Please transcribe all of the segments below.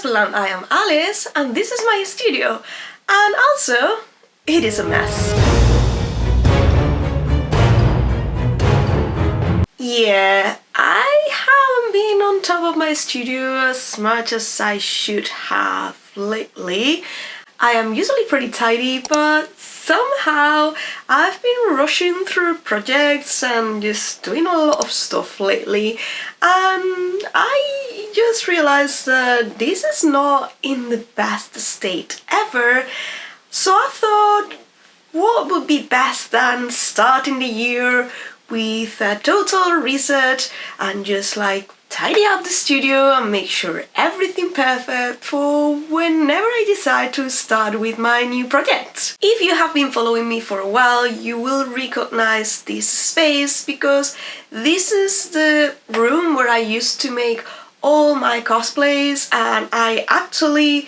ENQUIRIES, I am Alice and this is my studio, and also it is a mess. Yeah, I haven't been on top of my studio as much as I should have lately. I am usually pretty tidy, but somehow I've been rushing through projects and just doing a lot of stuff lately, and I just realized that this is not in the best state ever. So I thought, what would be best than starting the year with a total reset and just tidy up the studio and make sure everything perfect for whenever I decide to start with my new project. If you have been following me for a while, you will recognize this space because this is the room where I used to make all my cosplays, and I actually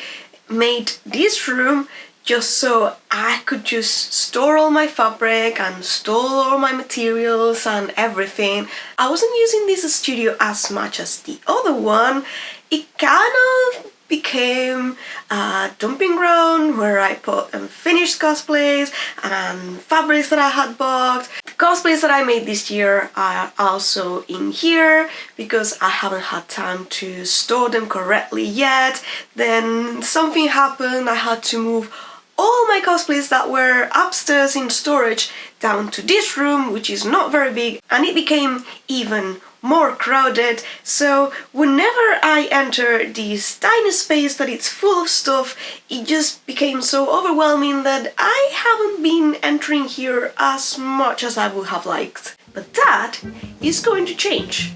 made this room just so I could just store all my fabric and store all my materials and everything. I wasn't using this studio as much as the other one. It kind of became a dumping ground where I put unfinished cosplays and fabrics that I had bought. The cosplays that I made this year are also in here because I haven't had time to store them correctly yet. Then something happened, I had to move all my cosplays that were upstairs in storage down to this room, which is not very big, and it became even more crowded. So whenever I enter this tiny space that it's full of stuff, it just became so overwhelming that I haven't been entering here as much as I would have liked. But that is going to change.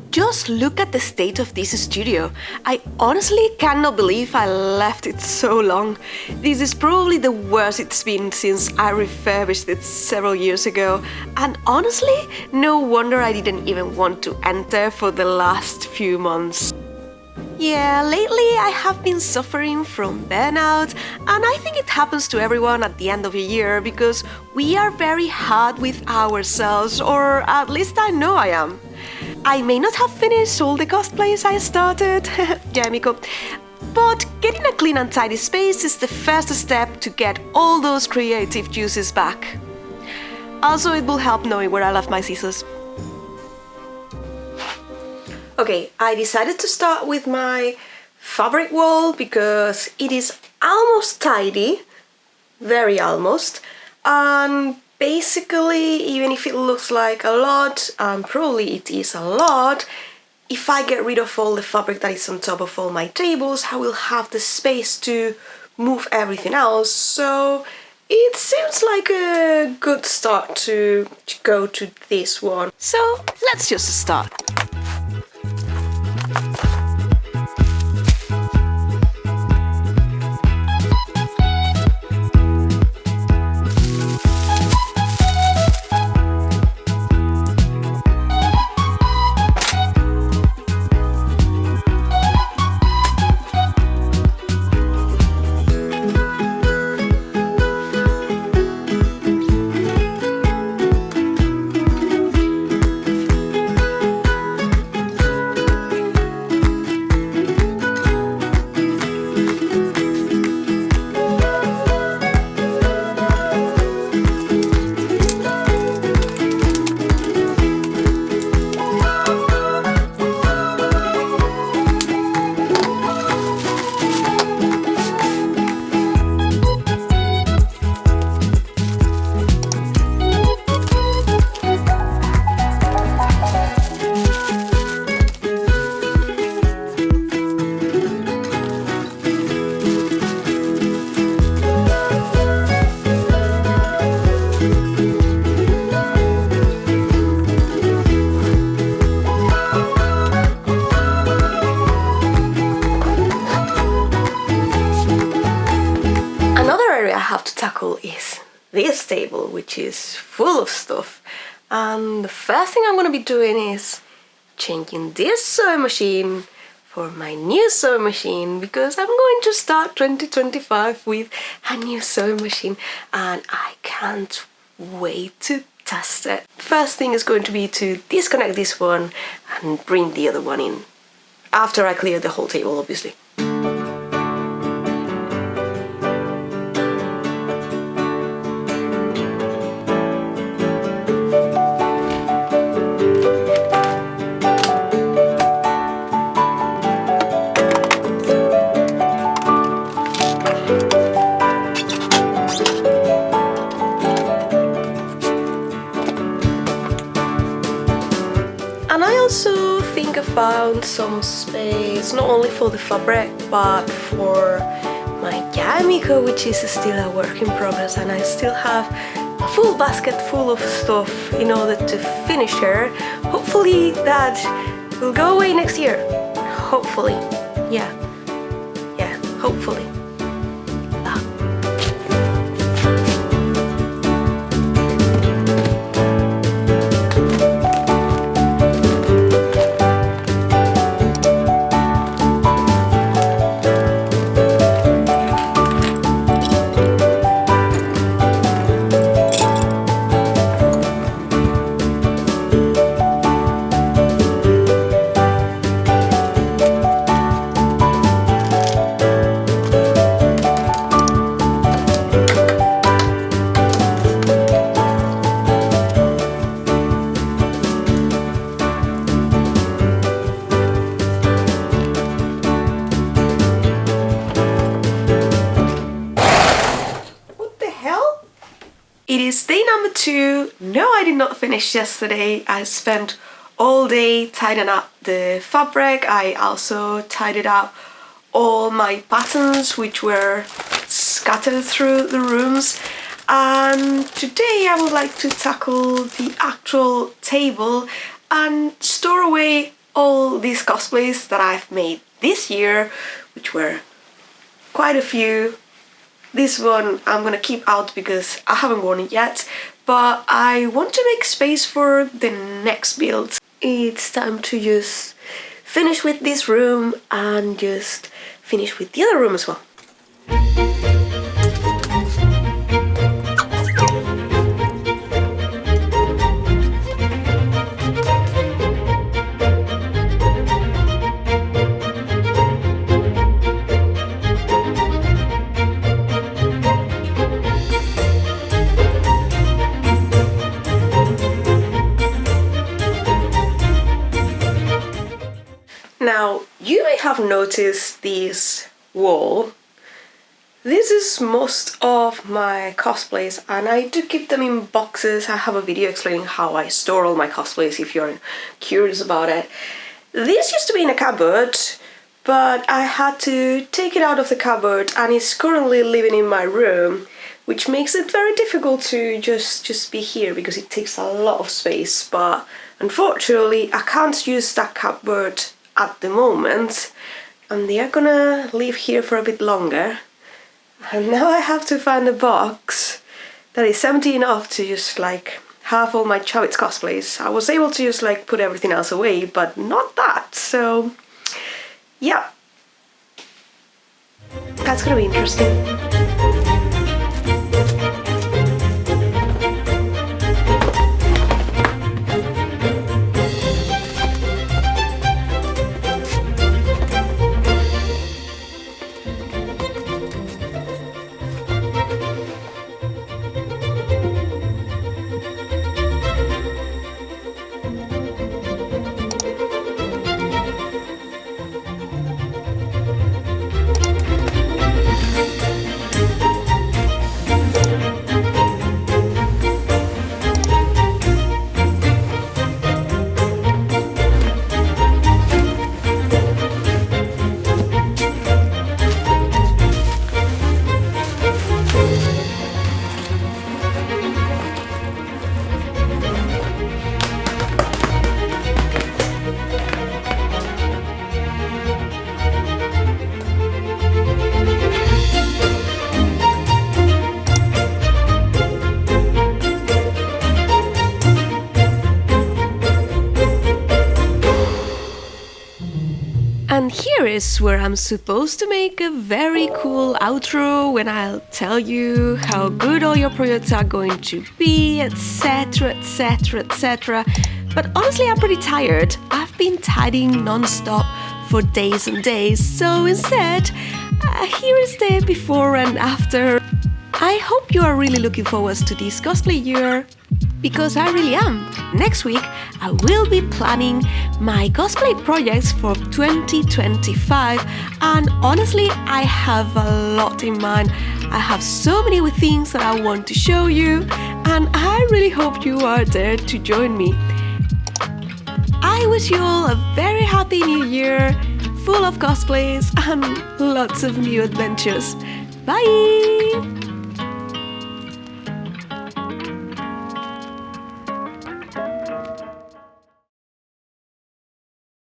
Just look at the state of this studio. I honestly cannot believe I left it so long. This is probably the worst it's been since I refurbished it several years ago. And honestly, no wonder I didn't even want to enter for the last few months. Yeah, lately I have been suffering from burnout, and I think it happens to everyone at the end of a year because we are very hard with ourselves, or at least I know I am. I may not have finished all the cosplays I started, yeah, Miko, but getting a clean and tidy space is the first step to get all those creative juices back. Also, it will help knowing where I left my scissors. Okay, I decided to start with my fabric wall because it is almost tidy, very almost, and basically, even if it looks like a lot, and probably it is a lot, if I get rid of all the fabric that is on top of all my tables, I will have the space to move everything else. So it seems like a good start to go to this one. So let's just start. Tackle is this table, which is full of stuff, and the first thing I'm going to be doing is changing this sewing machine for my new sewing machine because I'm going to start 2025 with a new sewing machine and I can't wait to test it. First thing is going to be to disconnect this one and bring the other one in. after I clear the whole table, obviously. And I also think I found some space, not only for the fabric, but for my yarmulke, which is still a work in progress, and I still have a full basket full of stuff in order to finish her. Hopefully that will go away next year. Hopefully. Yeah, hopefully. It is day number 2. No, I did not finish yesterday. I spent all day tidying up the fabric. I also tidied up all my patterns which were scattered through the rooms. And today I would like to tackle the actual table and store away all these cosplays that I've made this year, which were quite a few. This one I'm gonna keep out because I haven't worn it yet, but I want to make space for the next build. It's time to just finish with this room and just finish with the other room as well. Now, you may have noticed this wall. This is most of my cosplays, and I do keep them in boxes. I have a video explaining how I store all my cosplays if you're curious about it. This used to be in a cupboard, but I had to take it out of the cupboard and it's currently living in my room, which makes it very difficult to just be here because it takes a lot of space. But unfortunately, I can't use that cupboard at the moment, and they are gonna live here for a bit longer. And now I have to find a box that is empty enough to just like have all my Chavits cosplays. I was able to just like put everything else away, but not that. So yeah, that's gonna be interesting. And here is where I'm supposed to make a very cool outro when I'll tell you how good all your projects are going to be, etc, etc, etc. But honestly, I'm pretty tired. I've been tidying non-stop for days and days, so instead, here is the before and after. I hope you are really looking forward to this cosplay year, because I really am. Next week, I will be planning my cosplay projects for 2025, and honestly, I have a lot in mind. I have so many things that I want to show you, and I really hope you are there to join me. I wish you all a very happy new year, full of cosplays and lots of new adventures. Bye!